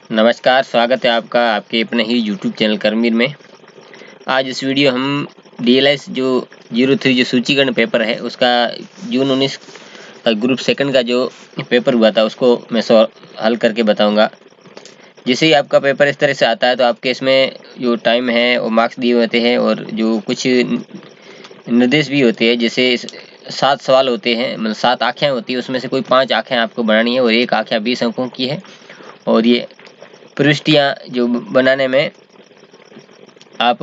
नमस्कार, स्वागत है आपका आपके अपने ही यूट्यूब चैनल करमीर में। आज इस वीडियो हम डीएलएस जो 03 जो सूचीकरण पेपर है उसका जून 19 का ग्रुप सेकंड का जो पेपर हुआ था उसको मैं हल करके बताऊंगा। जैसे ही आपका पेपर इस तरह से आता है तो आपके इसमें जो टाइम है और मार्क्स दिए होते हैं और जो कुछ निर्देश भी होते हैं। जैसे 7 सवाल होते हैं, मतलब 7 आँखें होती है, उसमें से कोई 5 आँखें आपको बनानी है और एक आँखें 20 अंकों की है। और ये प्रविष्टियाँ जो बनाने में आप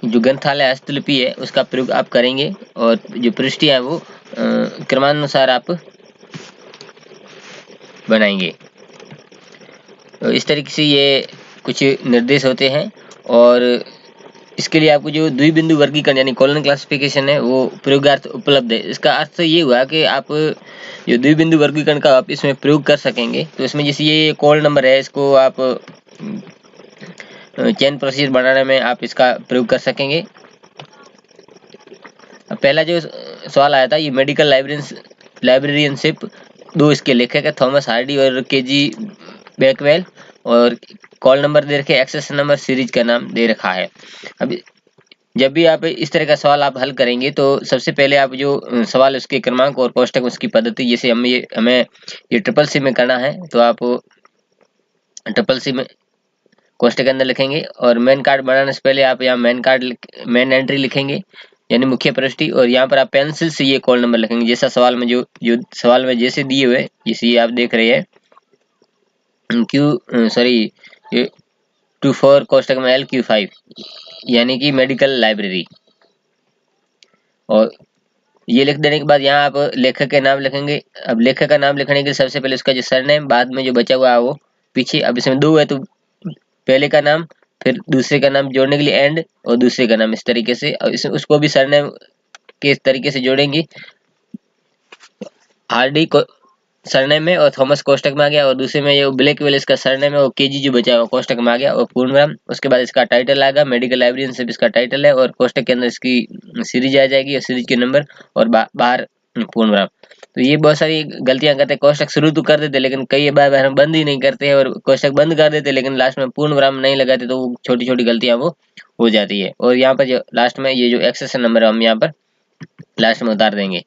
जो ग्रंथालय हस्तलिपि है उसका प्रयोग आप करेंगे और जो प्रविष्टियाँ है वो क्रमानुसार आप बनाएंगे। तो इस तरीके से ये कुछ निर्देश होते हैं और इसके लिए आपको जो द्विबिंदु वर्गीकरण यानी कॉलम क्लासिफिकेशन है वो प्रयोगार्थ उपलब्ध है। इसका अर्थ ये हुआ कि आप जो द्विबिंदु वर्गीकरण का आप इसमें प्रयोग कर सकेंगे। तो इसमें जैसे ये कॉल नंबर है, इसको आप चेन प्रोसीजर बनाने में आप इसका प्रयोग कर सकेंगे। पहला जो सवाल आया था ये मेडिकल लाइब्रेरियनशिप, 2 इसके लेखक है थॉमस हार्डी और केजी बैकवेल, और कॉल नंबर दे रखे, एक्सेस नंबर, सीरीज का नाम दे रखा है। अब जब भी आप इस तरह का सवाल आप हल करेंगे तो सबसे पहले आप जो सवाल उसके क्रमांक और कोष्टक उसकी पद्धति, जैसे हमें ये ट्रिपल सी में करना है तो आप ट्रिपल सी में कोष्टक के अंदर लिखेंगे और मेन कार्ड बनाने से पहले आप यहाँ मेन एंट्री लिखेंगे यानी मुख्य प्रविष्टि, और यहाँ पर आप पेंसिल से ये कॉल नंबर लिखेंगे जैसा सवाल में जो सवाल में जैसे दिए हुए, जैसे आप देख रहे हैं ये 24 कोष्टक में LQ5 यानी कि मेडिकल लाइब्रेरी। और ये लिख देने के बाद यहाँ आप लेखक के नाम लिखेंगे। अब लेखक का नाम लिखने के लिए सबसे पहले उसका जो सरनेम, बाद में जो बचा हुआ है वो पीछे। अब इसमें 2 है तो पहले का नाम फिर दूसरे का नाम जोड़ने के लिए एंड और दूसरे का नाम, इस तरीके से। और उसको भी सरनेम के इस तरीके से जोड़ेंगे। हार्डी को सरनेम में और थॉमस कोष्टक में आ गया, और दूसरे में ये ब्लैकवेल इसका सरनेम है और केजी जो बचा हुआ कोष्टक में आ गया और पूर्ण नाम। उसके बाद इसका टाइटल आएगा, मेडिकल लाइब्रेरियनशिप इसका टाइटल है और कोष्टक के अंदर इसकी सीरीज आ जाएगी और सीरीज के नंबर और बाहर पूर्ण नाम। तो ये बहुत सारी गलतियां करते हैं। कोष्टक शुरू तो कर देते लेकिन कई बार हम बंद ही नहीं करते हैं, और कोष्टक बंद कर देते लेकिन लास्ट में पूर्ण विराम नहीं लगाते, तो वो छोटी छोटी गलतियां वो हो जाती है। और यहाँ पर जो लास्ट में ये जो एक्सेस नंबर है हम यहाँ पर लास्ट में उतार देंगे।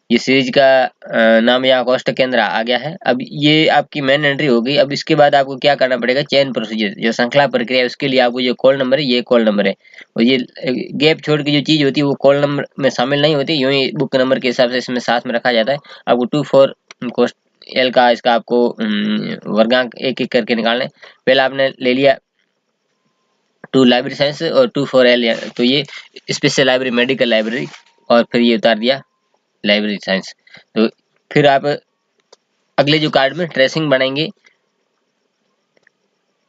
ये सीरीज का नाम यहाँ कोष्टक के अंदर आ गया है। अब ये आपकी मेन एंट्री हो गई। अब इसके बाद आपको क्या करना पड़ेगा, चेन प्रोसीजर जो श्रृंखला प्रक्रिया है उसके लिए आपको जो कॉल नंबर है ये कॉल नंबर है, और ये गैप छोड़ के जो चीज होती है वो कॉल नंबर में शामिल नहीं होती, यूं ही बुक नंबर के हिसाब से इसमें साथ में रखा जाता है। आपको 24 कोष्ट एल का इसका आपको वर्गांक एक एक करके निकालना है। पहले आपने ले लिया 2 लाइब्रेरी साइंस और 24 एल, तो ये स्पेशल लाइब्रेरी मेडिकल लाइब्रेरी, और फिर ये उतार दिया लाइब्रेरी साइंस। तो फिर आप अगले जो कार्ड में ट्रेसिंग बनाएंगे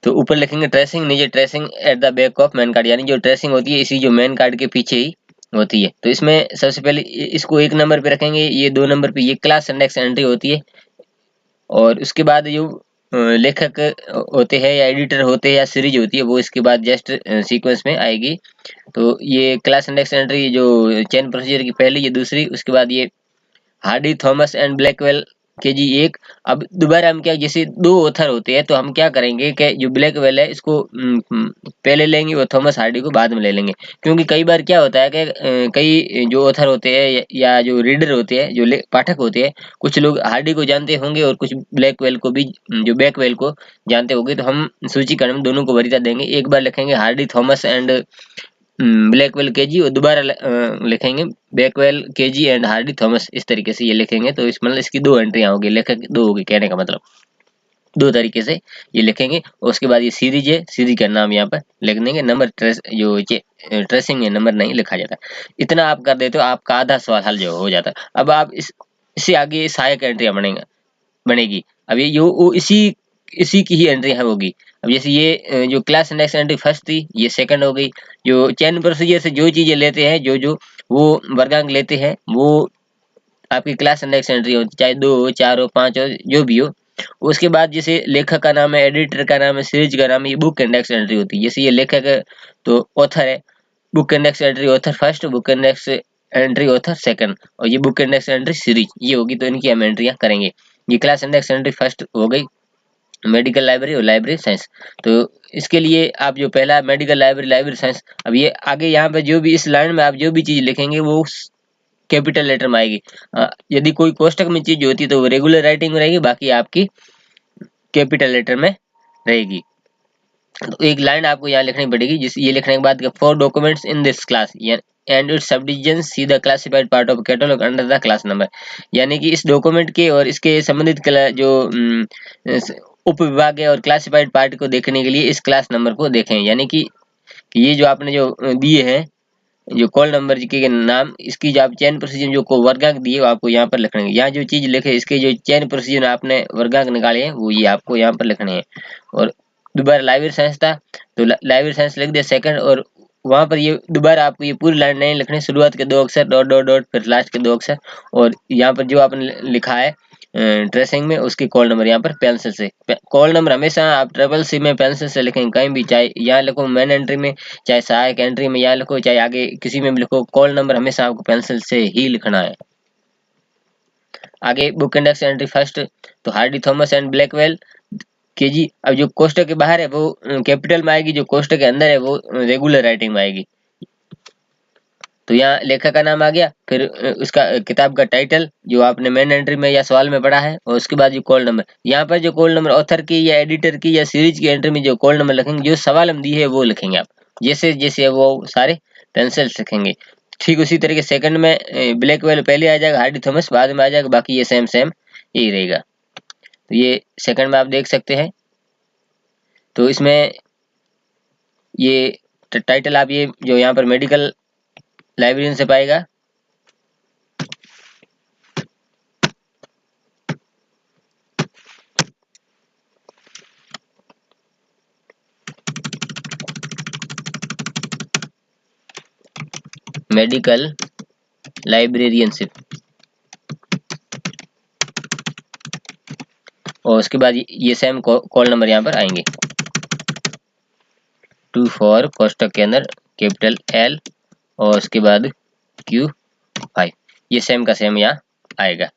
तो ऊपर लिखेंगे ट्रेसिंग, नीचे tracing at the back of main card, यानी जो ट्रेसिंग होती है इसी जो मेन कार्ड के पीछे ही होती है। तो इसमें सबसे पहले इसको 1 नंबर पे रखेंगे, ये 2 नंबर पे ये क्लास इंडेक्स एंट्री होती है, और उसके बाद जो लेखक होते हैं या एडिटर होते हैं या सीरीज होती है वो इसके बाद जस्ट सीक्वेंस में आएगी। तो ये क्लास इंडेक्स एंट्री जो चेन प्रोसीजर की पहली, ये दूसरी, उसके बाद ये Hardy, Thomas and Blackwell KG 1। अब दोबारा हम क्या, जैसे 2 ऑथर होते हैं तो हम क्या करेंगे कि जो ब्लैकवेल है इसको पहले लेंगे और थॉमस हार्डी को बाद में ले लेंगे। क्योंकि कई बार क्या होता है कि कई जो ऑथर होते हैं या जो रीडर होते हैं, जो पाठक होते हैं, कुछ लोग हार्डी को जानते होंगे और कुछ ब्लैकवेल को भी, जो बैकवेल को जानते होंगे। तो हम सूचीकरण में दोनों को वरीयता देंगे। एक बार लिखेंगे Hardy, Thomas and Blackwell KG, और दोबारा लिखेंगे बैकवेल केजी एंड हार्डी थॉमस, इस तरीके से ये लिखेंगे। तो इस मतलब इसकी 2 एंट्रियां होगी, लेखक 2 होगी, कहने का मतलब 2 तरीके से ये लिखेंगे। और उसके बाद ये सीरीज है, सीरीज का नाम यहाँ पर लिख देंगे। नंबर जो ट्रेसिंग में नंबर नहीं लिखा जाता। इतना आप कर देते हो आपका आधा सवाल हल जो हो जाता है। अब आप इससे आगे सहायक एंट्रियां बनेगी। अब ये वो इसी की ही एंट्री है होगी। अब जैसे ये जो क्लास इंडेक्स एंट्री फर्स्ट थी ये सेकंड हो गई। जो चेन प्रोसीजर से जो चीजें लेते हैं, जो वो वर्गांक लेते हैं वो आपकी क्लास इंडेक्स एंट्री होती है, चाहे 2 हो, 4 हो, 5 हो, जो भी हो। उसके बाद जैसे लेखक का नाम है, एडिटर का नाम है, सीरीज का नाम है, ये बुक इंडेक्स एंट्री होती है। जैसे ये लेखक है तो ऑथर है, book index entry author first, book index entry author second, और ये बुक इंडेक्स एंट्री सीरीज ये होगी। तो इनकी हम एंट्रियां करेंगे। ये क्लास इंडेक्स एंट्री फर्स्ट हो गई, मेडिकल लाइब्रेरी और लाइब्रेरी साइंस। तो इसके लिए आप जो पहला मेडिकल लाइब्रेरी, लाइब्रेरी साइंस, अब ये आगे यहाँ पे जो भी इस लाइन में आप जो भी चीज लिखेंगे वो कैपिटल लेटर में आएगी। यदि कोई कोष्टक में चीज होती है तो वो रेगुलर राइटिंग में रहेगी, बाकी आपकी कैपिटल लेटर में रहेगी। तो एक लाइन आपको यहाँ लिखनी पड़ेगी, जिस ये लिखने के बाद for documents in this class and it's sub division see the classified part of catalogue under the class number. यानी कि इस डॉक्यूमेंट के और इसके संबंधित जो उप विभाग है और क्लासिफाइड पार्ट को देखने के लिए इस क्लास नंबर को देखें। यानी कि ये जो आपने जो दिए हैं जो कॉल नंबर के नाम, इसकी जो आप चयन प्रोसीजर जो को वर्गांक दिए वो आपको यहाँ पर लिखने हैं। यहाँ जो चीज लिखे इसके जो चयन प्रोसीजर आपने वर्गांक निकाले हैं वो ये आपको यहाँ पर लिखने हैं। और दोबारा लाइब्रेरी साइंस था तो लाइब्रेरी साइंस लिख दिया सेकंड, और वहां पर ये दोबारा आपको ये पूरी लाइन नहीं लिखनी, शुरुआत के 2 अक्षर डॉट डॉट डॉट फिर लास्ट के 2 अक्षर, और यहाँ पर जो आपने लिखा है ट्रेसिंग में उसकी कॉल नंबर यहाँ पर पेंसिल से। कॉल नंबर हमेशा आप ट्रिपल सी में पेंसिल से लिखेंगे, कहीं भी, चाहे यहाँ लिखो मेन एंट्री में, चाहे सहायक एंट्री में यहाँ लिखो, चाहे आगे किसी में भी लिखो, कॉल नंबर हमेशा आपको पेंसिल से ही लिखना है। आगे बुक इंडेक्स एंट्री फर्स्ट, तो Hardy Thomas and Blackwell KG. अब जो कोष्टक के बाहर है वो कैपिटल में आएगी, जो कोष्टक के अंदर है वो रेगुलर राइटिंग में आएगी। तो यहाँ लेखक का नाम आ गया, फिर उसका किताब का टाइटल जो आपने मेन एंट्री में या सवाल में पढ़ा है, और उसके बाद जो कॉल नंबर, यहाँ पर जो कॉल नंबर ऑथर की या एडिटर की या सीरीज की एंट्री में जो कॉल नंबर लिखेंगे, जो सवाल हम दिए है वो लिखेंगे आप, जैसे जैसे वो सारे पेंसिल लिखेंगे। ठीक उसी तरीके सेकंड में ब्लैकवेल पहले आ जाएगा, हार्डी थॉमस बाद में आ जाएगा, बाकी ये सेम सेम यही रहेगा। तो ये सेकंड में आप देख सकते हैं। तो इसमें ये टाइटल आप ये जो यहाँ पर मेडिकल लाइब्रेरियन से पाएगा। मेडिकल लाइब्रेरियनशिप, और उसके बाद ये सेम कॉल नंबर यहाँ पर आएंगे। 2 फॉर कोष्टक के अंदर कैपिटल L और उसके बाद Q5, ये सेम का सेम यहाँ आएगा।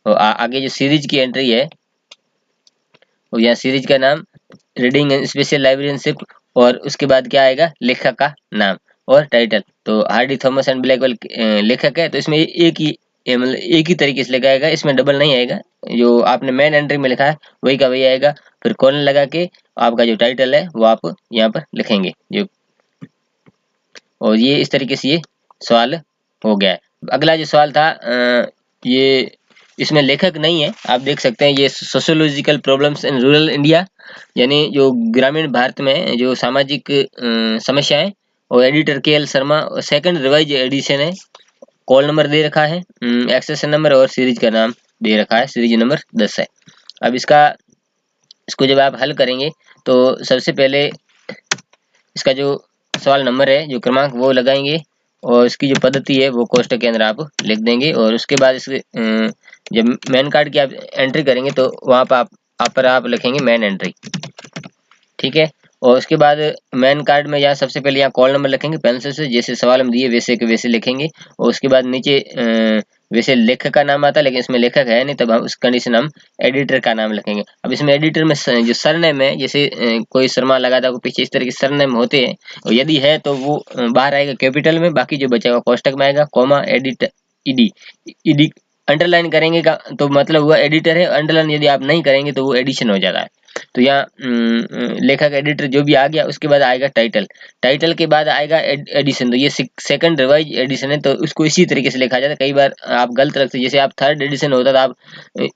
और आगे जो सीरीज की एंट्री है और यहाँ सीरीज का नाम रीडिंग एंड स्पेशल लाइब्रेरियनशिप, और उसके बाद क्या आएगा लेखक का नाम और टाइटल। तो हार्डी थॉमस एंड ब्लैकवेल लेखक है, तो इसमें मतलब एक ही तरीके से लिखा आएगा, इसमें डबल नहीं आएगा। जो आपने मेन एंट्री में लिखा है वही का वही आएगा, फिर कॉलन लगा के आपका जो टाइटल है वो आप यहाँ पर लिखेंगे जो। और ये इस तरीके से ये सवाल हो गया है। अगला जो सवाल था ये इसमें लेखक नहीं है, आप देख सकते हैं, ये sociological problems in rural India, यानी जो ग्रामीण भारत में जो सामाजिक समस्याएं, और editor KL Sharma, second revised edition है। कॉल नंबर दे रखा है, एक्सेशन नंबर, और सीरीज का नाम दे रखा है, सीरीज नंबर 10 है। अब इसको जब आप हल करेंगे तो सबसे पहले इसका जो सवाल नंबर है जो क्रमांक वो लगाएंगे, और इसकी जो पद्धति है वो कोष्टक के अंदर आप लिख देंगे। और उसके बाद इसके जब मेन कार्ड की आप एंट्री करेंगे तो वहाँ पर आप लिखेंगे मेन एंट्री, ठीक है। और उसके बाद मेन कार्ड में यहाँ सबसे पहले यहाँ कॉल नंबर लिखेंगे पेंसिल से, जैसे सवाल हम दिए वैसे के वैसे लिखेंगे। और उसके बाद नीचे वैसे लेखक का नाम आता है, लेकिन इसमें लेखक है नहीं, तब हम उस कंडीशन हम एडिटर का नाम लिखेंगे। अब इसमें एडिटर में जो सरनेम है, जैसे कोई शर्मा लगा था पीछे, इस तरह के सरनेम होते हैं, और यदि है तो वो बाहर आएगा कैपिटल में, बाकी जो बचेगा कोष्टक में आएगा, कॉमा एडिटर ईडी अंडरलाइन करेंगे का तो मतलब हुआ एडिटर है, अंडरलाइन यदि आप नहीं करेंगे तो वो एडिशन हो जाता है। तो यहाँ लेखक एडिटर जो भी आ गया, उसके बाद आएगा टाइटल, टाइटल के बाद आएगा एडिशन। तो ये सेकंड रिवाइज एडिशन है, तो उसको इसी तरीके से लिखा जाता है। कई बार आप गलत रखते, जैसे आप थर्ड एडिशन होता था आप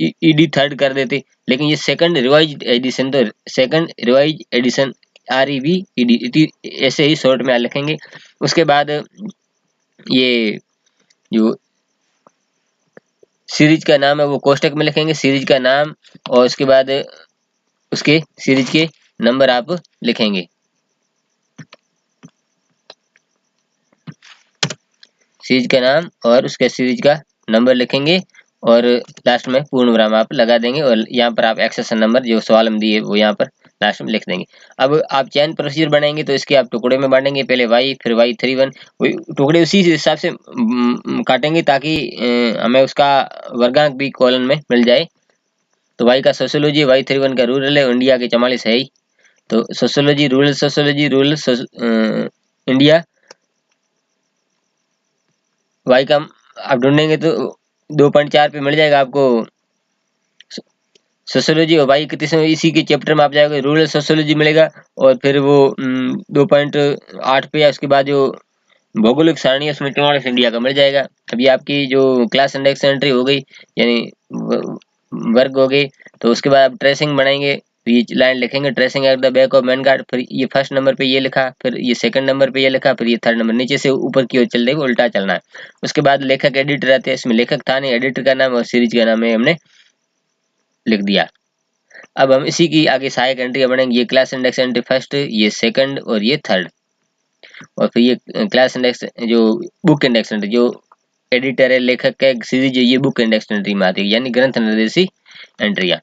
ईडी थर्ड कर देते, लेकिन ये सेकंड रिवाइज एडिशन, तो सेकंड रिवाइज एडिशन REVED ऐसे ही शॉर्ट में लिखेंगे। उसके बाद ये जो सीरीज का नाम है वो कोष्टक में लिखेंगे, सीरीज का नाम, और उसके बाद उसके सीरीज के नंबर आप लिखेंगे, सीरीज का नाम और उसके सीरीज का नंबर लिखेंगे, और लास्ट में पूर्ण विराम आप लगा देंगे। और यहाँ पर आप एक्सेशन नंबर जो सवाल हम दिए वो यहाँ पर लास्ट में लिख देंगे। अब आप चयन प्रोसीजर बनाएंगे तो इसके आप टुकड़े में बांटेंगे, पहले Y फिर Y31, टुकड़े उसी हिसाब से काटेंगे ताकि हमें उसका वर्गांक भी कॉलम में मिल जाए। तो वाई का सोशियोलॉजी, Y31 का रूरल है, इंडिया के 44 है ही। तो सोशियोलॉजी रूरल इंडिया, वाई का आप ढूंढेंगे तो 2.4 पे मिल जाएगा आपको सोशियोलॉजी। और वाई कितने समय इसी के चैप्टर में आप जाएगा रूरल सोशियोलॉजी मिलेगा, और फिर वो 2.8 पे, उसके बाद जो भौगोलिक सारणी है उसमें 44 इंडिया का मिल जाएगा। अभी आपकी जो क्लास इंडेक्स एंट्री हो गई, यानी वर्ग हो गई, तो उसके बाद आप ट्रेसिंग बनाएंगे। तो ये लाइन लिखेंगे, tracing at the back of main card, फिर ये फर्स्ट नंबर पे ये लिखा, फिर ये सेकंड नंबर पे ये लिखा, फिर ये थर्ड नंबर, नीचे से ऊपर की ओर चल देगा, उल्टा चलना है। उसके बाद लेखक एडिटर रहते हैं, इसमें लेखक था नहीं, एडिटर का नाम और सीरीज का नाम है हमने लिख दिया। अब हम इसी की आगे सहायक एंट्री बनेंगे, ये क्लास इंडेक्स एंट्री फर्स्ट, ये सेकंड और ये थर्ड, और फिर ये क्लास इंडेक्स जो बुक इंडेक्स एंट्री, जो एडिटर है लेखक का सीरीज है, ये बुक इंडेक्स एंट्री में आती है, यानी ग्रंथ निर्देशी एंट्रियां।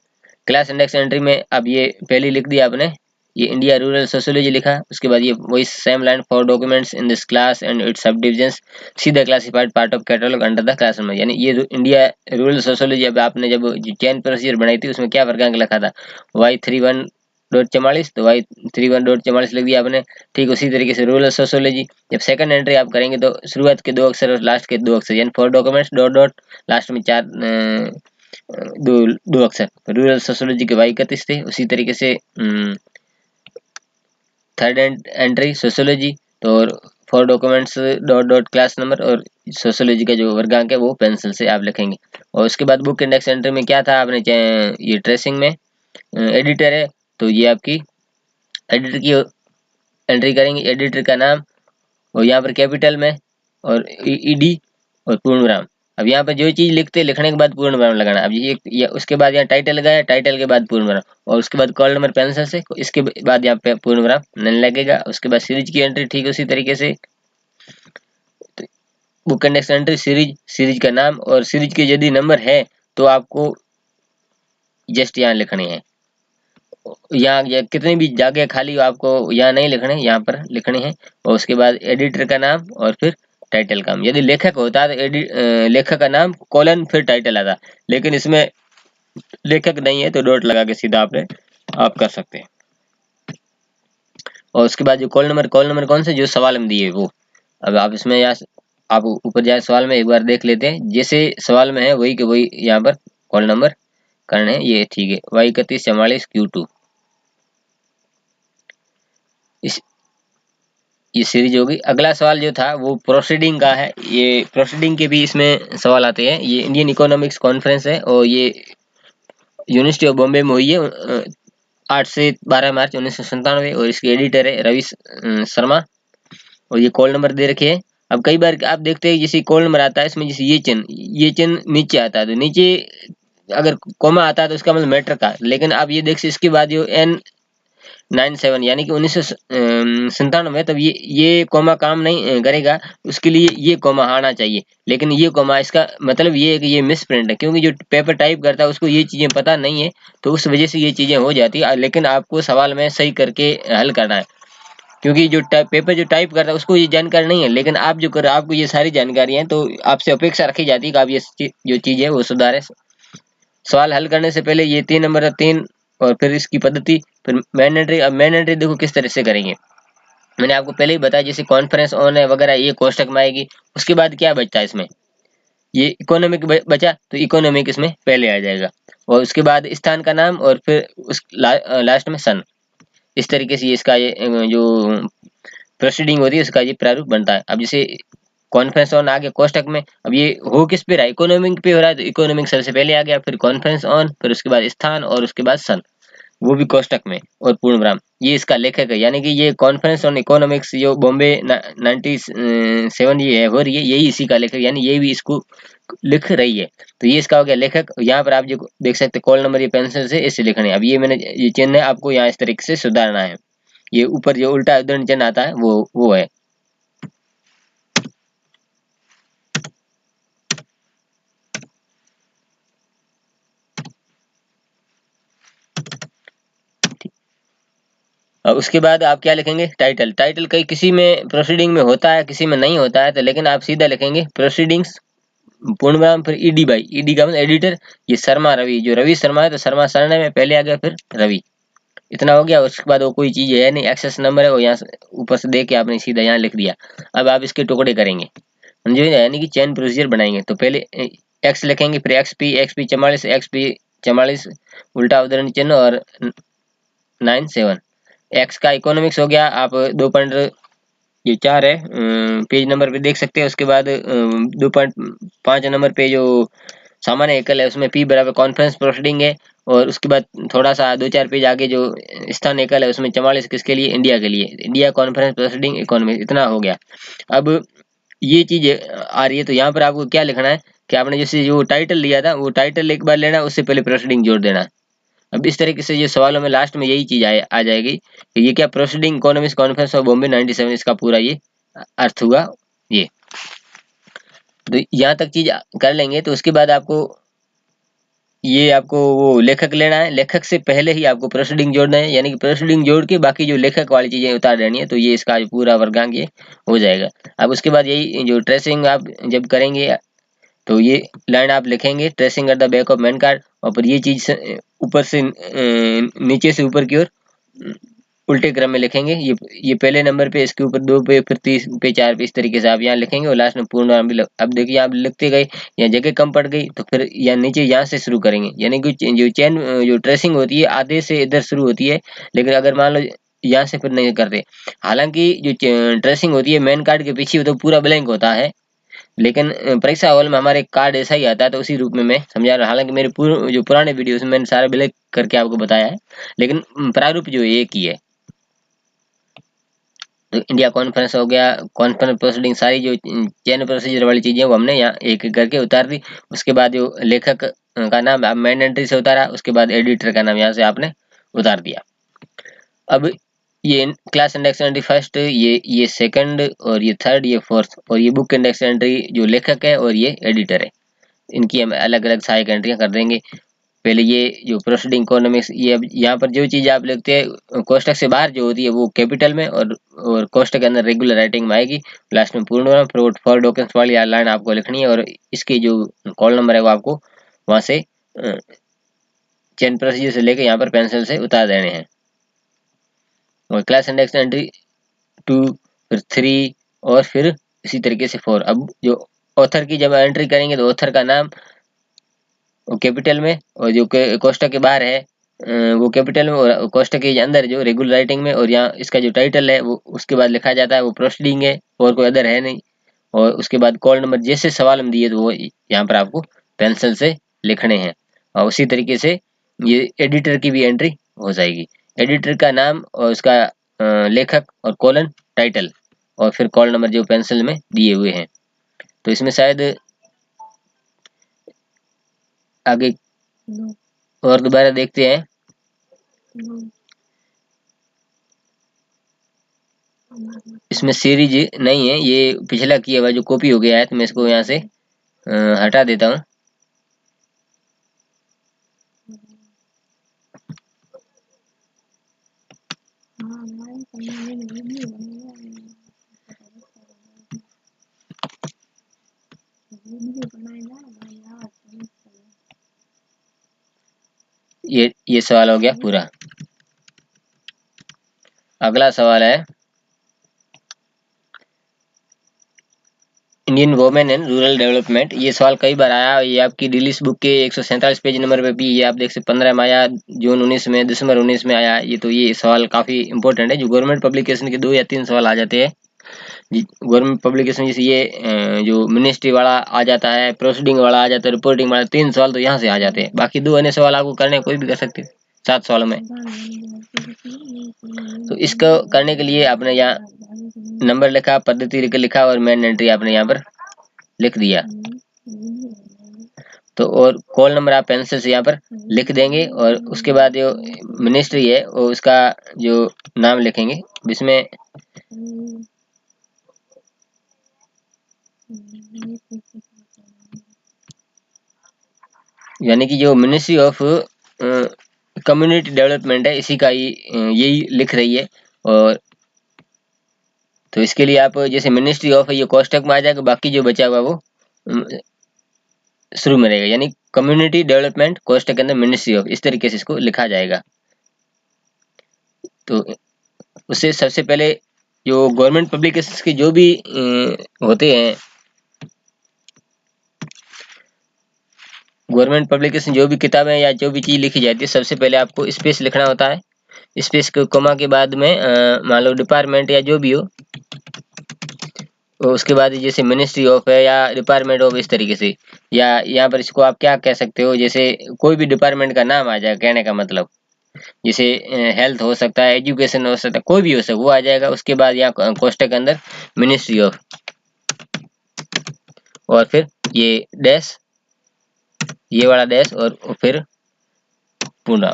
क्लास इंडेक्स एंट्री में अब ये पहले लिख दिया आपने, ये इंडिया रूरल सोशियोलॉजी लिखा, उसके बाद ये वही same line, for documents in this class and it's सब डिविजन्स सीधा classified part of catalogue under the class number, यानी ये इंडिया रूरल सोशियोलॉजी अब आपने जब चेन प्रोसीजर बनाई थी उसमें क्या वर्गांक लिखा था, Y31.44, तो Y31.44 लिख दिया आपने। ठीक उसी तरीके से रूरल सोशियोलॉजी जब सेकंड एंट्री आप करेंगे तो शुरुआत के 2 अक्षर और लास्ट के 2 अक्षर, यानी for documents dot dot last में 4 दो अक्षर, रूरल सोशियोलॉजी के Y31 थे। उसी तरीके से थर्ड एंट्री सोशियोलॉजी, तो for documents dot dot class number, और सोशियोलॉजी का जो वर्गांक है वो पेंसिल से आप लिखेंगे। और उसके बाद बुक इंडेक्स एंट्री में क्या था, आपने ये ट्रेसिंग में एडिटर है, तो ये आपकी एडिटर की एंट्री करेंगे, एडिटर का नाम, और यहाँ पर कैपिटल में, और ईडी और पूर्ण विराम। अब यहाँ पर जो चीज लिखते लिखने के बाद पूर्ण विराम लगाना। अब ये उसके बाद यहाँ टाइटल लगाया, टाइटल के बाद पूर्ण विराम, और उसके बाद कॉल नंबर पेंसिल से, इसके बाद यहाँ पे पूर्ण विराम नहीं लगेगा। उसके बाद सीरीज की एंट्री ठीक उसी तरीके से, तो बुक इंडेक्स एंट्री सीरीज का नाम, और सीरीज के यदि नंबर है तो आपको जस्ट यहाँ लिखने हैं, यहाँ कितनी भी जगह खाली हो आपको यहाँ नहीं लिखने, यहाँ पर लिखने हैं। और उसके बाद एडिटर का नाम और फिर टाइटल का नाम। यदि लेखक होता तो लेखक का नाम कोलन फिर टाइटल आता, लेकिन इसमें लेखक नहीं है तो डॉट लगा के सीधा आप कर सकते हैं। और उसके बाद जो कॉल नंबर कौन से जो सवाल में दिए वो, अब आप इसमें यहाँ आप ऊपर जाए सवाल में एक बार देख लेते हैं, जैसे सवाल में है वही के वही यहाँ पर कॉल नंबर करने हैं। ये ठीक है, Y3144 Q2 इस ये सीरीज होगी। अगला सवाल जो था वो प्रोसीडिंग का है, ये प्रोसीडिंग के भी इसमें सवाल आते हैं। ये इंडियन इकोनॉमिक्स कॉन्फ्रेंस है और ये यूनिवर्सिटी ऑफ बॉम्बे में हुई है 8 से 12 मार्च 1997, और इसके एडिटर है रवि शर्मा, और ये कॉल नंबर दे रखे हैं। अब कई बार आप देखते हैं जैसे कॉल नंबर आता है इसमें, जैसे ये चिन्ह नीचे आता है, तो नीचे अगर कोमा आता है तो उसका मतलब मैटर का, लेकिन आप ये देख इसके बाद जो N97 यानी कि 1997 में, तब ये कोमा काम नहीं करेगा, उसके लिए ये कोमा आना चाहिए। लेकिन ये कोमा इसका मतलब ये है कि ये मिस प्रिंट है, क्योंकि जो पेपर टाइप करता है उसको ये चीजें पता नहीं है, तो उस वजह से ये चीजें हो जाती है। लेकिन आपको सवाल में सही करके हल करना है, क्योंकि जो पेपर जो टाइप करता है उसको ये जानकारी नहीं है, लेकिन आप जो कर आपको ये सारी जानकारी है, तो आपसे अपेक्षा रखी जाती है कि आप ये जो चीज है वो सुधारे। सवाल हल करने से पहले ये 3 नंबर है 3, और फिर इसकी पद्धति, फिर मेन एंट्री। अब मेन एंट्री देखो किस तरह से करेंगे, मैंने आपको पहले ही बताया, जैसे कॉन्फ्रेंस ऑन है वगैरह ये कोष्टक में आएगी। उसके बाद क्या बचता है इसमें, ये इकोनॉमिक बचा, तो इकोनॉमिक इसमें पहले आ जाएगा, और उसके बाद स्थान का नाम, और फिर उस लास्ट में सन। इस तरीके से इसका ये जो प्रोसीडिंग होती है उसका ये प्रारूप बनता है। अब जैसे कॉन्फ्रेंस ऑन आ गया कोष्टक में, अब ये हो किस पे रहा है, इकोनॉमिक पे हो रहा है, तो इकोनॉमिक सबसे पहले आ गया, फिर कॉन्फ्रेंस ऑन, फिर उसके बाद स्थान, और उसके बाद सन, वो भी कोष्टक में, और पूर्ण विराम। ये इसका लेखक है, यानी कि ये कॉन्फ्रेंस ऑन इकोनॉमिक्स जो बॉम्बे 97 ये है हो रही है, यही इसी का लेखक, यानी ये भी इसको लिख रही है। तो ये इसका हो गया लेखक। यहाँ पर आप जो देख सकते हैं कॉल नंबर ये पेंसिल से इससे लिखने हैं। अब ये मैंने ये चिन्ह है आपको यहाँ इस तरीके से सुधारना है, ये ऊपर जो उल्टा उद्धरण चिन्ह आता है वो है। उसके बाद आप क्या लिखेंगे, टाइटल कई किसी में प्रोसीडिंग में होता है किसी में नहीं होता है, तो लेकिन आप सीधा लिखेंगे प्रोसीडिंग्स पूर्ण विराम फिर ईडी बाई, ईडी का मतलब एडिटर, ये शर्मा रवि, जो रवि शर्मा है तो शर्मा सरनेम में पहले आ गया फिर रवि, इतना हो गया। उसके बाद वो कोई चीज है नहीं, एक्सेस नंबर है वो यहाँ से ऊपर से दे के आपने सीधा यहाँ लिख दिया। अब आप इसके टुकड़े करेंगे, जो यानी कि चेन प्रोसीजर बनाएंगे। तो पहले एक्स लिखेंगे, फिर एक्स पी 44, एक्स पी 44 उल्टा अवतरण चिन्ह और 97। एक्स का इकोनॉमिक्स हो गया, आप 2 ये 4 है, पेज नंबर पे देख सकते हैं। उसके बाद 2.5 नंबर पे जो सामान्य एकल है उसमें पी बराबर कॉन्फ्रेंस प्रोसीडिंग है। और उसके बाद थोड़ा सा 2-4 पेज आगे जो स्थान एकल है उसमें 44 किसके लिए, इंडिया के लिए, इंडिया कॉन्फ्रेंस प्रोसीडिंग इकोनॉमी, इतना हो गया। अब ये चीज आ रही है तो यहाँ पर आपको क्या लिखना है कि आपने जैसे जो टाइटल लिया था वो टाइटल एक बार लेना, उससे पहले प्रोसीडिंग जोड़ देना। अब इस तरीके से ये सवालों में लास्ट में यही चीज आ जाएगी कि ये क्या, proceeding economics conference of Bombay 97, इसका पूरा ये अर्थ हुआ ये। तो यहाँ तक चीज कर लेंगे तो उसके बाद आपको ये आपको वो लेखक लेना है, लेखक से पहले ही आपको प्रोसीडिंग जोड़ना है, यानी कि प्रोसीडिंग जोड़ के बाकी जो लेखक वाली चीजें उतार देनी है। तो ये इसका जो पूरा वर्गांक ये हो जाएगा। अब उसके बाद यही जो ट्रेसिंग आप जब करेंगे तो ये लाइन आप लिखेंगे, tracing at the back of man card, और फिर ये चीज ऊपर से नीचे से ऊपर की ओर उल्टे क्रम में लिखेंगे। ये पहले नंबर पे, इसके ऊपर 2 पे, फिर 3 पे, 4 पे, इस तरीके से आप यहाँ लिखेंगे और लास्ट में पूर्ण विराम भी अब देखिए आप लिखते गए, या जगह कम पड़ गई तो फिर या नीचे यहाँ से शुरू करेंगे, यानी कि जो चेन जो ट्रेसिंग होती है आधे से इधर शुरू होती है। लेकिन अगर मान लो यहाँ से फिर नहीं करते, हालांकि जो ट्रेसिंग होती है मेन कार्ड के पीछे तो पूरा ब्लैंक होता है, लेकिन परीक्षा हॉल में हमारे कार्ड ऐसा ही आता है, तो उसी रूप में मैं समझा रहा हूँ। हालांकि मेरे जो पुराने वीडियोस में मैंने सारे ब्लैक करके आपको बताया है, लेकिन प्रारूप जो है एक ही है। तो इंडिया कॉन्फ्रेंस हो गया, कॉन्फ्रेंस प्रोसीडिंग, सारी जो चेन प्रोसीजर वाली चीजें वो हमने यहाँ एक एक करके उतार दी। उसके बाद जो लेखक का नाम आप मेन एंट्री से उतारा, उसके बाद एडिटर का नाम यहाँ से आपने उतार दिया। अब ये क्लास इंडेक्स एंट्री फर्स्ट, ये सेकंड, और ये थर्ड, ये फोर्थ, और ये बुक इंडेक्स एंट्री जो लेखक है और ये एडिटर है, इनकी हम अलग अलग सहायक एंट्रियां कर देंगे। पहले ये जो प्रोसीडिंग इकोनॉमिक्स, ये अब यहाँ पर जो चीज आप लिखते हैं कोष्टक से बाहर जो होती है वो कैपिटल में और कोष्टक के अंदर रेगुलर राइटिंग में आएगी। लास्ट में पूर्ण विराम, फिर फॉर डॉक्यूमेंट्स वाली लाइन आपको लिखनी है, और इसकी जो कॉल नंबर है वो आपको वहां से चेन प्रोसीजर से लेके यहाँ पर पेंसिल से उतार देने हैं। और क्लास इंडेक्स एंट्री 2, फिर 3, और फिर इसी तरीके से 4। अब जो ऑथर की जब एंट्री करेंगे तो ऑथर का नाम वो कैपिटल में, और जो कोष्टक के बाहर है वो कैपिटल में, और कोष्टक के अंदर जो रेगुलर राइटिंग में, और यहाँ इसका जो टाइटल है वो उसके बाद लिखा जाता है वो प्रोसीडिंग है, और कोई अदर है नहीं। और उसके बाद कॉल नंबर जैसे सवाल हम दिए तो वो यहाँ पर आपको पेंसिल से लिखने हैं। और उसी तरीके से ये एडिटर की भी एंट्री हो जाएगी। एडिटर का नाम और उसका लेखक और कॉलन टाइटल, और फिर कॉल नंबर जो पेंसिल में दिए हुए हैं। तो इसमें शायद आगे और दोबारा देखते हैं। इसमें सीरीज नहीं है, ये पिछला किया हुआ जो कॉपी हो गया है, तो मैं इसको यहाँ से हटा देता हूँ। ये सवाल हो गया पूरा। अगला सवाल है Indian women and rural development. ये सवाल कई बार आया, ये आपकी डिलीस बुक के 147 पेज नंबर पे भी ये आप देख सकते 15 में आया, जून 19 में, दिसंबर 19 में आया। ये तो ये सवाल काफी इंपॉर्टेंट है, जो गवर्नमेंट पब्लिकेशन के 2 या 3 सवाल आ जाते हैं। गवर्नमेंट पब्लिकेशन जैसे ये जो मिनिस्ट्री वाला आ जाता है, प्रोसीडिंग वाला आ जाता है, रिपोर्टिंग वाला, 3 सवाल तो यहाँ से आ जाते हैं। बाकी 2 अन्य सवाल आपको करने कोई भी कर सकते 7 सवालों में। तो इसको करने के लिए आपने यहाँ नंबर लिखा, पद्धति लिखा, और मेन एंट्री आपने यहाँ पर लिख दिया। तो और कॉल नंबर आप पेंसिल से यहाँ पर लिख देंगे, और उसके बाद जो मिनिस्ट्री है वो उसका जो नाम लिखेंगे, इसमें यानी कि जो मिनिस्ट्री ऑफ कम्युनिटी डेवलपमेंट है इसी का यही लिख रही है। और तो इसके लिए आप जैसे मिनिस्ट्री ऑफ ये कोष्टक में आ जाएगा, बाकी जो बचा हुआ वो शुरू में रहेगा, यानी कम्युनिटी डेवलपमेंट कोष्टक के अंदर मिनिस्ट्री ऑफ, इस तरीके से इसको लिखा जाएगा। तो उससे सबसे पहले जो गवर्नमेंट पब्लिकेशंस के जो भी होते हैं, गवर्नमेंट पब्लिकेशन जो भी किताबें या जो भी चीज लिखी जाती है, सबसे पहले आपको स्पेस लिखना होता है। स्पेस के कोमा के बाद में मान लो डिपार्टमेंट या जो भी हो, तो उसके बाद जैसे मिनिस्ट्री ऑफ है या डिपार्टमेंट ऑफ, इस तरीके से। या यहाँ पर इसको आप क्या कह सकते हो, जैसे कोई भी डिपार्टमेंट का नाम आ जाएगा, कहने का मतलब जैसे हेल्थ हो सकता है, एजुकेशन हो सकता है, कोई भी हो सकता है, वो आ जाएगा। उसके बाद यहाँ कोष्टक के अंदर मिनिस्ट्री ऑफ, और फिर ये डैश, ये वाला डैश, और फिर पूर्ण,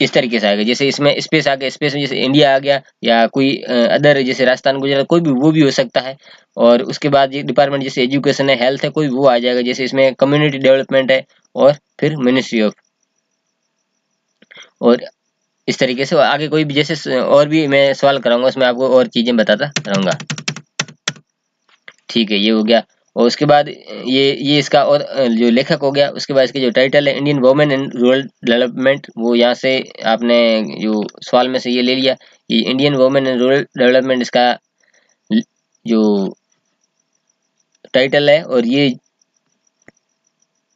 इस तरीके से आएगा। जैसे इसमें स्पेस आ गया, स्पेस में जैसे इंडिया आ गया, या कोई अदर जैसे राजस्थान, गुजरात, कोई भी, वो भी हो सकता है। और उसके बाद ये डिपार्टमेंट जैसे एजुकेशन है, हेल्थ है, कोई वो आ जाएगा। जैसे इसमें कम्युनिटी डेवलपमेंट है, और फिर मिनिस्ट्री ऑफ, और इस तरीके से आगे कोई भी, जैसे और भी मैं सवाल कराऊंगा उसमें आपको और चीजें बताता रहूंगा। ठीक है, ये हो गया। और उसके बाद ये इसका और जो लेखक हो गया। उसके बाद इसके जो टाइटल है Indian women and rural development, वो यहाँ से आपने जो सवाल में से ये ले लिया, ये Indian women and rural development इसका जो टाइटल है। और ये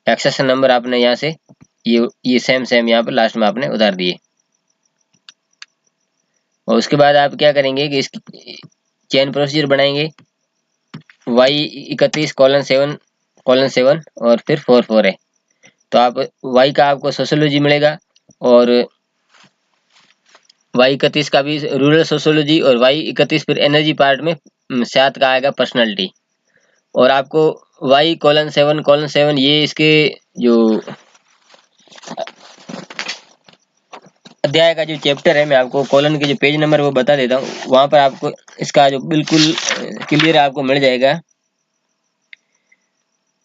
एक्सेशन नंबर आपने यहाँ से ये सेम यहाँ पर लास्ट में आपने उतार दिए। और उसके बाद आप क्या करेंगे कि इसकी चेन प्रोसीजर बनाएंगे, Y31:7:7 और फिर 4 है। तो आप Y का आपको सोशियोलॉजी मिलेगा, और Y31 का भी रूरल सोशियोलॉजी, और Y31 फिर एनर्जी पार्ट में 7 का आएगा पर्सनालिटी। और आपको Y:7:7 ये इसके जो अध्याय का जो चैप्टर है, मैं आपको कॉलन के जो पेज नंबर वो बता देता हूँ, वहां पर आपको इसका जो बिल्कुल क्लियर आपको मिल जाएगा।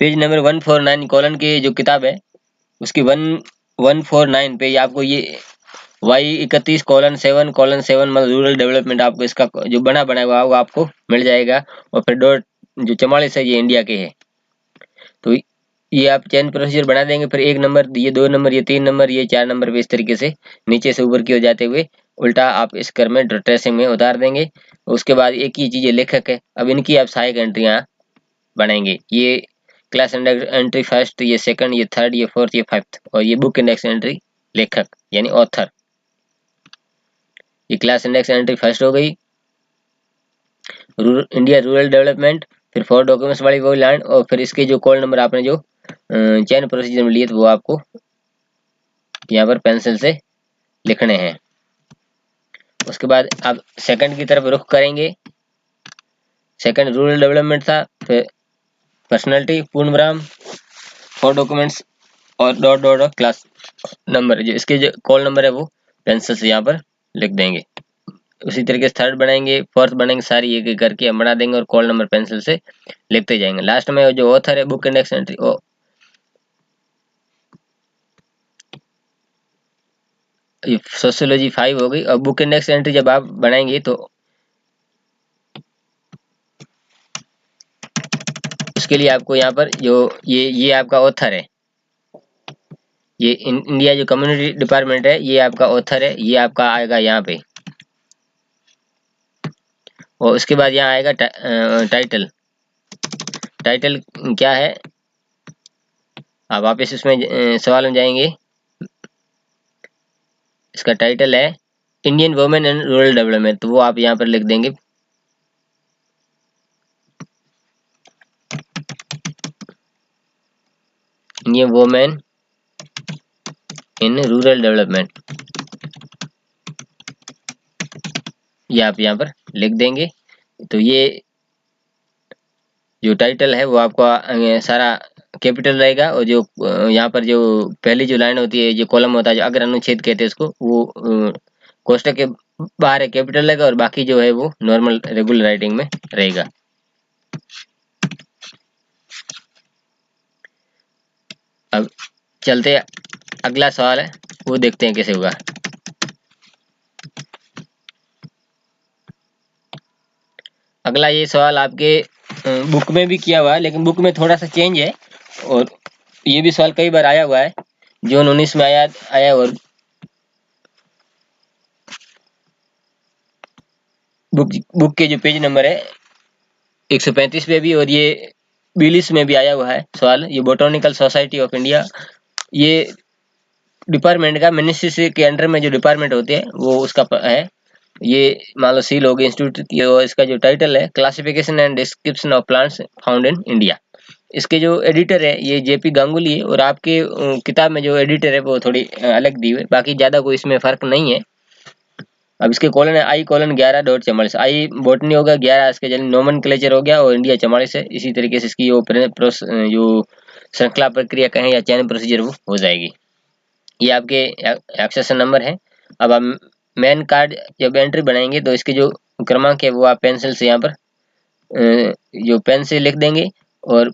पेज नंबर 149 कॉलन के जो किताब है, उसकी 149 पे आपको ये Y31:7:7 मतलब रूरल डेवलपमेंट, आपको इसका जो बना हुआ वो आपको मिल जाएगा। और फिर डॉट जो 44 है, ये इंडिया के है। तो ये आप चेन प्रोसीजर बना देंगे, फिर 1 नंबर, ये 2 नंबर, ये 3 नंबर, ये 4 नंबर पे, इस तरीके से नीचे से ऊपर की ओर जाते हुए उल्टा आप इस क्रम में ट्रेसिंग में उतार देंगे। उसके बाद एक ही चीज ये लेखक है, अब इनकी आप सहायक एंट्रियां बनाएंगे। ये क्लास एंट्री फर्स्ट, ये सेकंड, ये थर्ड, ये फोर्थ, ये फिफ्थ, और ये बुक इंडेक्स एंट्री लेखक यानी ऑथर। ये क्लास इंडेक्स एंट्री फर्स्ट हो गई, इंडिया रूरल डेवलपमेंट, फिर 4 डॉक्यूमेंट्स वाली वो लाइन, और फिर इसके जो कॉल नंबर आपने जो चेन प्रोसीजर में लिए थे, वो आपको यहाँ पर पेंसिल से लिखने हैं। उसके बाद आप सेकंड की तरफ रुख करेंगे। सेकंड रूरल डेवलपमेंट था, फिर पर्सनालिटी, पूर्ण विराम, 4 डॉक्यूमेंट्स, और dot dot dot class number, जो इसके जो कॉल नंबर है वो पेंसिल से यहाँ पर लिख देंगे। उसी तरीके से थर्ड बनाएंगे, फोर्थ बनाएंगे, सारी एक एक करके हम बना देंगे, और कॉल नंबर पेंसिल से लिखते जाएंगे। लास्ट में जो ऑथर है, बुक इंडेक्स एंट्री, सोशियोलॉजी 5 हो गई। और बुक इंडेक्स एंट्री जब आप बनाएंगे तो उसके लिए आपको यहाँ पर जो ये आपका ऑथर है, ये इंडिया जो कम्युनिटी डिपार्टमेंट है, ये आपका ऑथर है, ये आपका आएगा यहाँ पे। और उसके बाद यहाँ आएगा टाइटल। टाइटल क्या है, आप वापस इसमें सवाल में जाएंगे। इसका टाइटल है Indian women and rural development, तो वो आप यहाँ पर लिख देंगे। Indian women in rural development, ये आप यहाँ पर लिख देंगे। तो ये जो टाइटल है वो आपका सारा कैपिटल रहेगा, और जो यहाँ पर जो पहली जो लाइन होती है, जो कॉलम होता है, जो अग्र अनुच्छेद कहते हैं उसको, वो कोष्टक के बाहर है कैपिटल रहेगा, और बाकी जो है वो नॉर्मल रेगुलर राइटिंग में रहेगा। अब चलते अगला सवाल है, वो देखते हैं कैसे होगा। अगला ये सवाल आपके बुक में भी किया हुआ है, लेकिन बुक में थोड़ा सा चेंज है, और ये भी सवाल कई बार आया हुआ है, जून 19 में आया और बुक के जो पेज नंबर है 135 पे भी, और ये 42 में भी आया हुआ है सवाल। ये बोटोनिकल सोसाइटी ऑफ इंडिया, ये डिपार्टमेंट का मिनिस्ट्री के अंडर में जो डिपार्टमेंट होते हैं वो उसका है। ये मान लो सील हो गई इंस्टीट्यूट की, और इसका जो टाइटल है classification and description of plants found in India. इसके जो एडिटर है ये जेपी गांगुली है, और आपके किताब में जो एडिटर है वो थोड़ी अलग दी हुई है, बाकी ज्यादा कोई इसमें फर्क नहीं है। अब इसके कॉलन है I:11.44, आई बोटनी होगा 11, इसके जन नोमेनक्लेचर हो गया, और इंडिया 44 है। इसी तरीके से इसकी जो श्रृंखला प्रक्रिया कहें या चयन प्रोसीजर वो हो जाएगी। ये आपके एक्सेशन नंबर है। अब आप मेन कार्ड जब एंट्री बनाएंगे तो इसके जो क्रमांक है वो आप पेंसिल से यहाँ पर जो पेन से लिख देंगे, और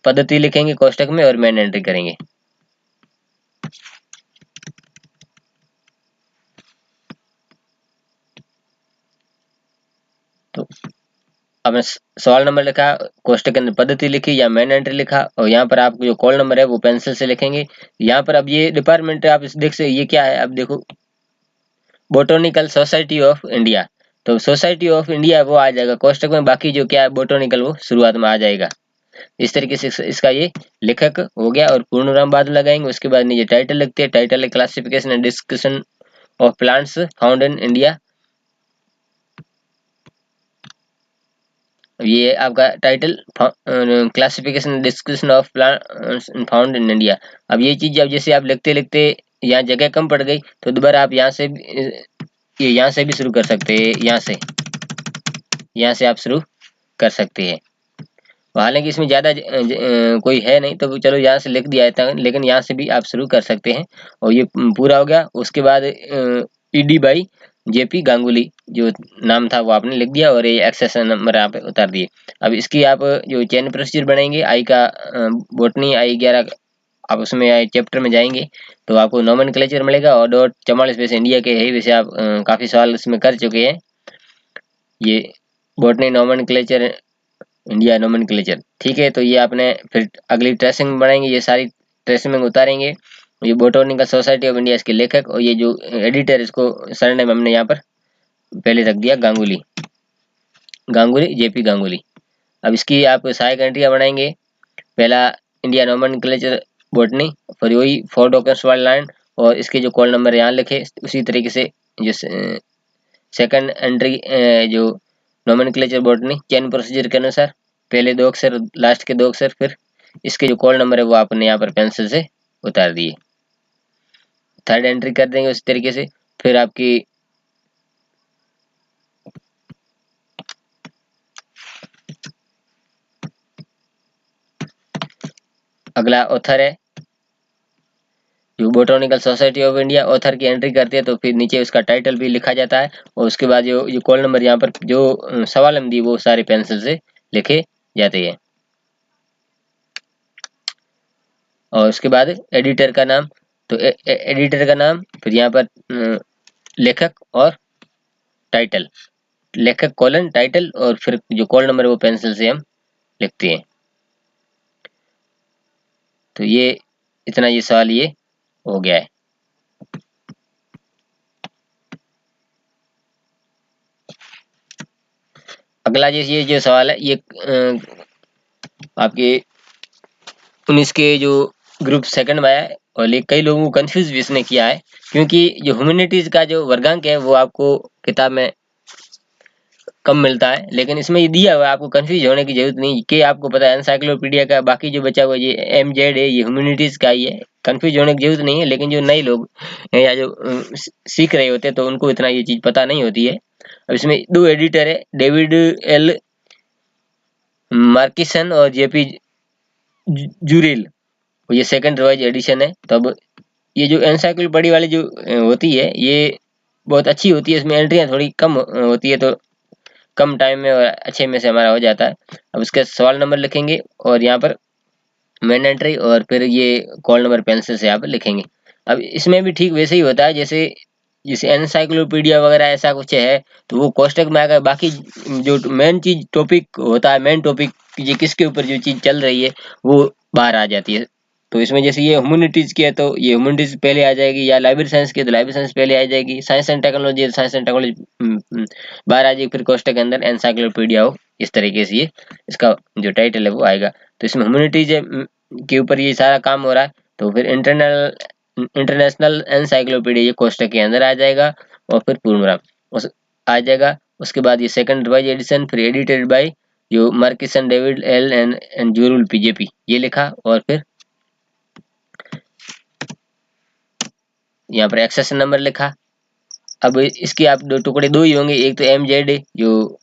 पद्धति लिखेंगे कोष्टक में, और मेन एंट्री करेंगे। तो आपने सवाल नंबर लिखा, कोष्टक के अंदर पद्धति लिखी या मेन एंट्री लिखा, और यहाँ पर आपको जो कॉल नंबर है वो पेंसिल से लिखेंगे। यहाँ पर अब ये डिपार्टमेंट आप देख से ये क्या है, अब देखो बोटोनिकल सोसाइटी ऑफ इंडिया, तो सोसाइटी ऑफ इंडिया वो आ जाएगा कोष्टक में, बाकी जो क्या है बोटोनिकल वो शुरुआत में आ जाएगा। इस तरीके से इसका ये लेखक हो गया, और पूर्ण नाम बाद में लगाएंगे। उसके बाद नीचे टाइटल लिखते हैं, टाइटल है classification and description of plants found in India. ये आपका title classification description of plants found in India. अब ये चीज अब जैसे आप लिखते लिखते यहाँ जगह कम पड़ गई तो दोबारा आप यहाँ से भी शुरू कर सकते हैं, यहाँ से आप शुरू कर सकते हैं। हालांकि इसमें ज्यादा कोई है नहीं तो चलो यहाँ से लिख दिया था, लेकिन यहाँ से भी आप शुरू कर सकते हैं। और ये पूरा हो गया। उसके बाद ईडी बाई जेपी गांगुली जो नाम था वो आपने लिख दिया, और ये एक्सेशन नंबर आप उतार दिए। अब इसकी आप जो चेन प्रोसीजर बनाएंगे, आई का बोटनी I:11, आप उसमें चैप्टर में जाएंगे तो आपको नोमेनक्लेचर मिलेगा, और .44 वैसे इंडिया के है, वैसे आप काफी सवाल इसमें कर चुके हैं। ये बोटनी नोमेनक्लेचर, इंडिया नोमेनक्लेचर, ठीक है। तो ये आपने फिर अगली ट्रेसिंग बनाएंगे, ये सारी ट्रेसिंग उतारेंगे। ये बोटोनिकल सोसाइटी ऑफ इंडिया इसके लेखक, और ये जो एडिटर इसको सरनेम हमने यहाँ पर पहले रख दिया गांगुली जेपी गांगुली। अब इसकी आप सहायक एंट्रियां बनाएंगे। पहला इंडिया नोमेनक्लेचर बोटनी, फिर वही 4 डॉक्यूमेंट्स वाली लाइन, और इसके जो कॉल नंबर यहाँ लिखे उसी तरीके से जो सेकंड एंट्री जो नोमेनक्लेचर बोटनी चेन प्रोसीजर के अनुसार पहले 2 अक्षर लास्ट के 2 अक्षर, फिर इसके जो कॉल नंबर है वो आपने यहाँ पर पेंसिल से उतार दिए। थर्ड एंट्री कर देंगे उसी तरीके से। फिर आपकी अगला ऑथर है जो botanical society of India, author की एंट्री करते हैं तो फिर नीचे उसका टाइटल भी लिखा जाता है, और उसके बाद जो कॉल नंबर यहाँ पर जो सवाल हम दिए वो सारे पेंसिल से लिखे जाते हैं। और उसके बाद एडिटर का नाम, तो एडिटर का नाम, फिर यहाँ पर लेखक और टाइटल, लेखक कॉलन टाइटल, और फिर जो कॉल नंबर वो पेंसिल से हम लिखते हैं। तो ये इतना ये सवाल ये हो गया है। अगला ये जो सवाल है ये आपके 19 के जो ग्रुप सेकंड में आया है, और ये कई लोगों को कंफ्यूज भी इसने किया है, क्योंकि जो ह्यूमैनिटीज का जो वर्गांक है वो आपको किताब में कम मिलता है, लेकिन इसमें ये दिया हुआ है, आपको कंफ्यूज होने की जरूरत नहीं कि आपको पता है एनसाइक्लोपीडिया का बाकी जो बचा हुआ ये MZ है, ये ह्यूमैनिटीज का ही है, कंफ्यूज होने की जरूरत नहीं है। लेकिन जो नए लोग हैं या जो सीख रहे होते हैं तो उनको इतना ये चीज पता नहीं होती है। अब इसमें 2 एडिटर है, डेविड एल मार्किसन और JP जूरेल, ये सेकंड रिवाइज एडिशन है। तो अब ये जो एनसाइक्लोपीडिया वाली जो होती है ये बहुत अच्छी होती है, इसमें एंट्रियां थोड़ी कम होती है, तो कम टाइम में और अच्छे में से हमारा हो जाता है। अब इसका सवाल नंबर लिखेंगे, और यहाँ पर मेन एंट्री, और फिर ये कॉल नंबर पेंसिल से यहाँ पर लिखेंगे। अब इसमें भी ठीक वैसे ही होता है जैसे जैसे एनसाइक्लोपीडिया वगैरह ऐसा कुछ है तो वो कोष्टक में आकर बाकी जो मेन चीज टॉपिक होता है, मेन टॉपिक ये किसके ऊपर जो चीज चल रही है वो बाहर आ जाती है। तो इसमें जैसे ये ह्यूमैनिटीज की है तो ये ह्यूमैनिटीज पहले आ जाएगी, या लाइब्रेरी साइंस की है तो लाइब्रेरी साइंस पहले आ जाएगी, साइंस एंड टेक्नोलॉजी है तो साइंस एंड टेक्नोलॉजी बाहर आ जाएगी, फिर कोष्टक के अंदर एनसाइक्लोपीडिया हो। इस तरीके से ये इसका जो टाइटल है वो आएगा। तो इसमें ह्यूमैनिटीज के ऊपर ये सारा काम हो रहा है, तो फिर इंटरनेशनल एनसाइक्लोपीडिया ये कोष्टक के अंदर आ जाएगा, और फिर पूर्ण उस आ जाएगा। उसके बाद ये सेकंड रिवाइज एडिशन, फिर एडिटेड बाय जो मार्किसन डेविड एल एंड जूरुल पीजेपी ये लिखा, और फिर यहाँ पर एक्सेशन नंबर लिखा। अब इसके आप दो टुकड़े दो ही होंगे, एक तो एम जेड जो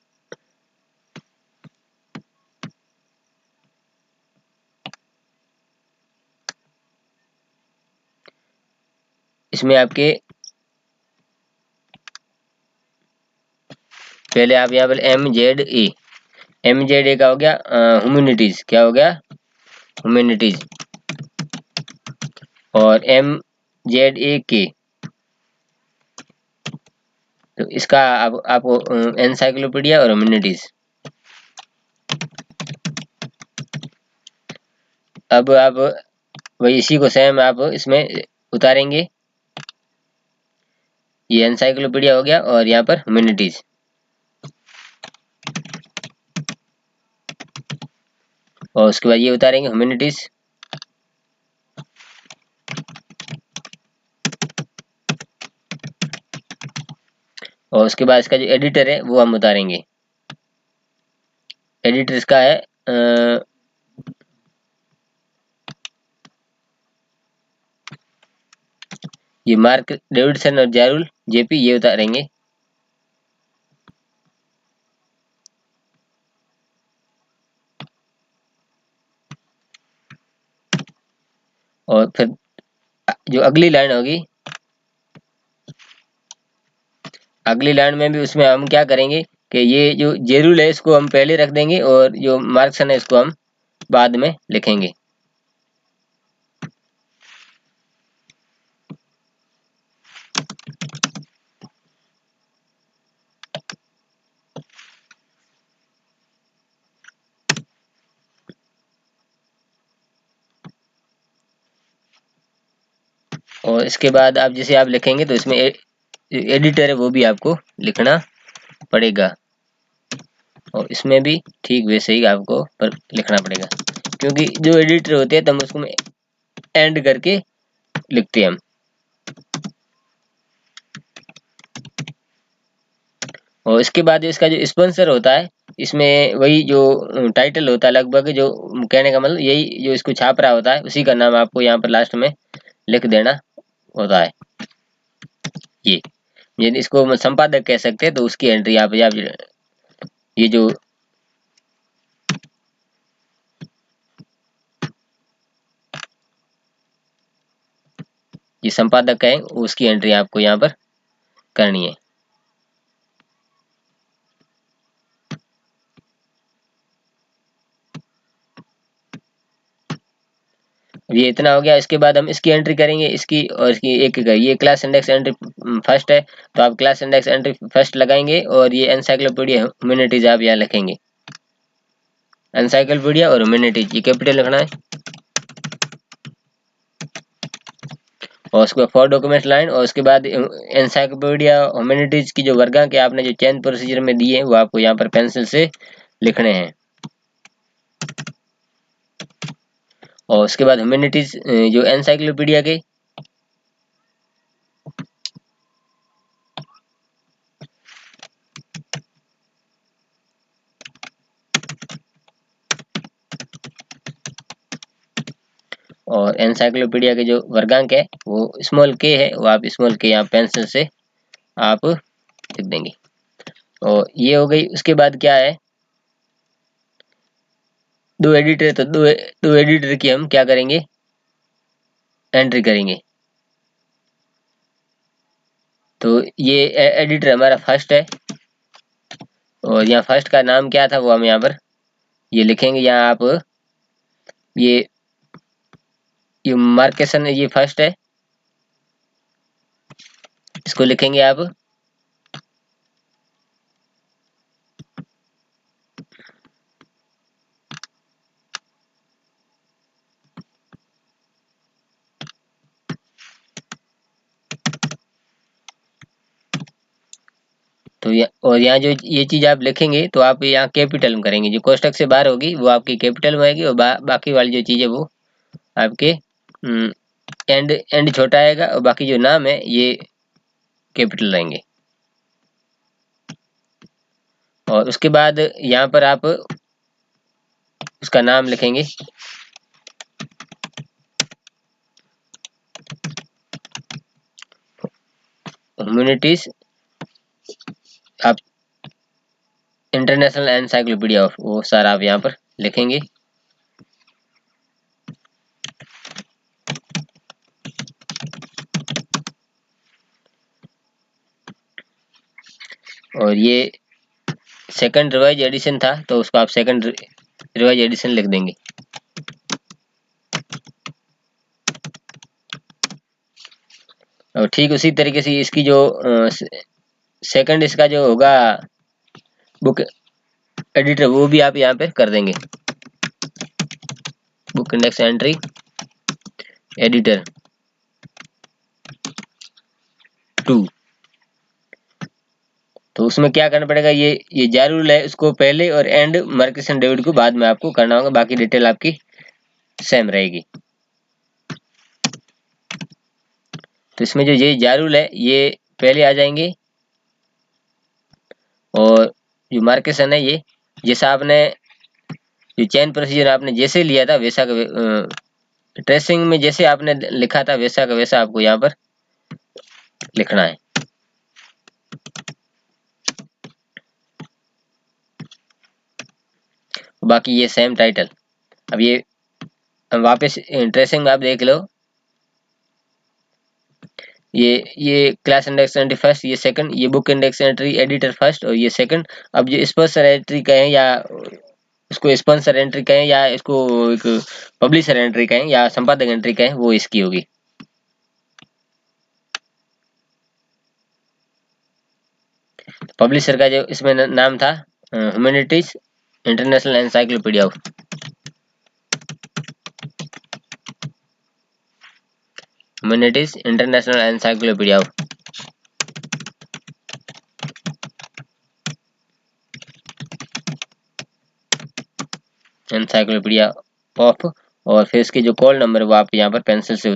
इसमें आपके पहले आप यहाँ पर एम जेड ए का हो गया ह्यूमैनिटीज, क्या हो गया ह्यूमैनिटीज, और एम जेड ए के, तो इसका आपको एनसाइक्लोपीडिया और ह्यूमैनिटीज। अब आप वही इसी को सेम आप इसमें उतारेंगे, ये एनसाइक्लोपीडिया हो गया और यहाँ पर ह्यूमैनिटीज, और उसके बाद ये उतारेंगे ह्यूमैनिटीज, और उसके बाद इसका जो एडिटर है वो हम उतारेंगे। एडिटर इसका है ये मार्क डेविडसन और जारुल जेपी ये उतारेंगे। और फिर जो अगली लाइन होगी, अगली लाइन में भी उसमें हम क्या करेंगे कि ये जो जेरुल है इसको हम पहले रख देंगे, और जो मार्क्सन है इसको हम बाद में लिखेंगे। और इसके बाद आप जैसे आप लिखेंगे तो इसमें एडिटर है वो भी आपको लिखना पड़ेगा, और इसमें भी ठीक वैसे ही आपको पर लिखना पड़ेगा, क्योंकि जो एडिटर होते हैं तो हम उसको एंड करके लिखते हैं हम। और इसके बाद इसका जो स्पॉन्सर होता है, इसमें वही जो टाइटल होता है लगभग, जो कहने का मतलब यही जो इसको छाप रहा होता है उसी का नाम आपको यहाँ पर लास्ट में लिख देना होता है। ये यदि इसको हम संपादक कह सकते हैं, तो उसकी एंट्री आप ये जो ये संपादक है उसकी एंट्री आपको यहाँ पर करनी है। ये इतना हो गया। इसके बाद हम इसकी एंट्री करेंगे, इसकी और इसकी एक ये क्लास इंडेक्स एंट्री फर्स्ट है, तो आप क्लास इंडेक्स एंट्री फर्स्ट लगाएंगे, और ये एनसाइक्लोपीडिया ह्यूमैनिटीज आप यहाँ लिखेंगे। एनसाइक्लोपीडिया और ह्यूमैनिटीज ये कैपिटल लिखना है, और उसके बाद फॉर डॉक्यूमेंट लाइन, और उसके बाद एनसाइक्लोपीडिया ह्यूमैनिटीज की जो वर्गांक आपने जो चेंज प्रोसीजर में दिए हैं वो आपको यहाँ पर पेंसिल से लिखने हैं। और उसके बाद ह्यूमैनिटीज जो एनसाइक्लोपीडिया के और एनसाइक्लोपीडिया के जो वर्गांक है वो स्मॉल के है, वो आप स्मॉल के यहाँ पेंसिल से आप लिख देंगे। और ये हो गई। उसके बाद क्या है, दो एडिटर, तो दो एडिटर की हम क्या करेंगे एंट्री करेंगे। तो ये एडिटर हमारा फर्स्ट है, और यहाँ फर्स्ट का नाम क्या था वो हम यहाँ पर ये लिखेंगे। यहाँ आप ये ये मार्केशन ये फर्स्ट है, इसको लिखेंगे आप। तो और यहाँ जो ये चीज आप लिखेंगे तो आप यहाँ कैपिटल में करेंगे, जो कोष्टक से बाहर होगी वो आपकी कैपिटल में आएगी और बाकी वाली जो चीज है वो आपके एंड छोटा आएगा और बाकी जो नाम है ये कैपिटल रहेंगे। और उसके बाद यहाँ पर आप उसका नाम लिखेंगे, ह्यूमैनिटीज आप इंटरनेशनल एनसाइक्लोपीडिया ऑफ, वो सारा आप यहाँ पर लिखेंगे। और ये सेकंड रिवाइज एडिशन था तो उसको आप सेकंड रिवाइज एडिशन लिख देंगे। और ठीक उसी तरीके से इसकी जो सेकंड इसका जो होगा बुक एडिटर वो भी आप यहाँ पे कर देंगे, बुक इंडेक्स एंट्री एडिटर 2। तो उसमें क्या करना पड़ेगा, ये जारी रूल है उसको पहले और एंड मार्कस एंड डेविड को बाद में आपको करना होगा, बाकी डिटेल आपकी सेम रहेगी। तो इसमें जो ये जारी रूल है ये पहले आ जाएंगे और जो मार्केशन है ये जैसा आपने जो चेन प्रोसीजर आपने जैसे लिया था वैसा का ट्रेसिंग में जैसे आपने लिखा था वैसा का वैसा आपको यहाँ पर लिखना है। बाकी ये सेम टाइटल। अब ये वापस ट्रेसिंग में आप देख लो, ये क्लास इंडेक्स एंट्री फर्स्ट, ये सेकंड, ये book index entry editor first और ये सेकंड। अब जो स्पॉन्सर एंट्री कहें या उसको स्पॉन्सर एंट्री कहें या इसको एक पब्लिशर एंट्री कहें या संपादक एंट्री कहें वो इसकी होगी। पब्लिशर का जो इसमें नाम था humanities international encyclopedia of, humanities international encyclopedia of. Encyclopedia of और फिर इसके जो कॉल नंबर वो आप यहाँ पर पेंसिल से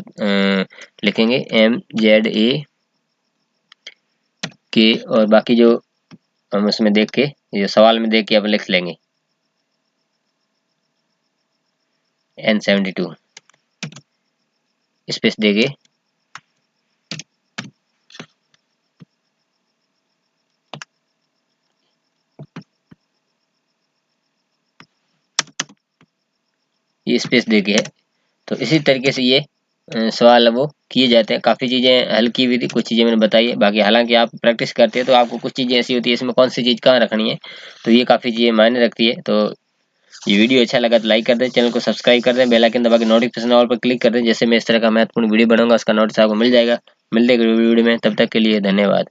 लिखेंगे MZAK और बाकी जो हम उसमें देख के ये सवाल में देख के अब लिख लेंगे N72 स्पेस देंगे। ये स्पेस देके है। तो इसी तरीके से ये सवाल वो किए जाते हैं। काफ़ी चीज़ें हल की हुई थी, कुछ चीज़ें मैंने बताई है। बाकी हालांकि आप प्रैक्टिस करते हैं तो आपको कुछ चीज़ें ऐसी होती है इसमें कौन सी चीज़ कहाँ रखनी है, तो ये काफ़ी चीज़ें मायने रखती है। तो ये वीडियो अच्छा लगा तो लाइक कर दें, चैनल को सब्सक्राइब कर दें, बेल आइकन दबा के नोटिफिकेशन ऑल पर क्लिक कर दें, जैसे मैं इस तरह का महत्वपूर्ण वीडियो बनाऊंगा उसका नोटिस आपको मिल जाएगा। मिलते हैं वीडियो में, तब तक के लिए धन्यवाद।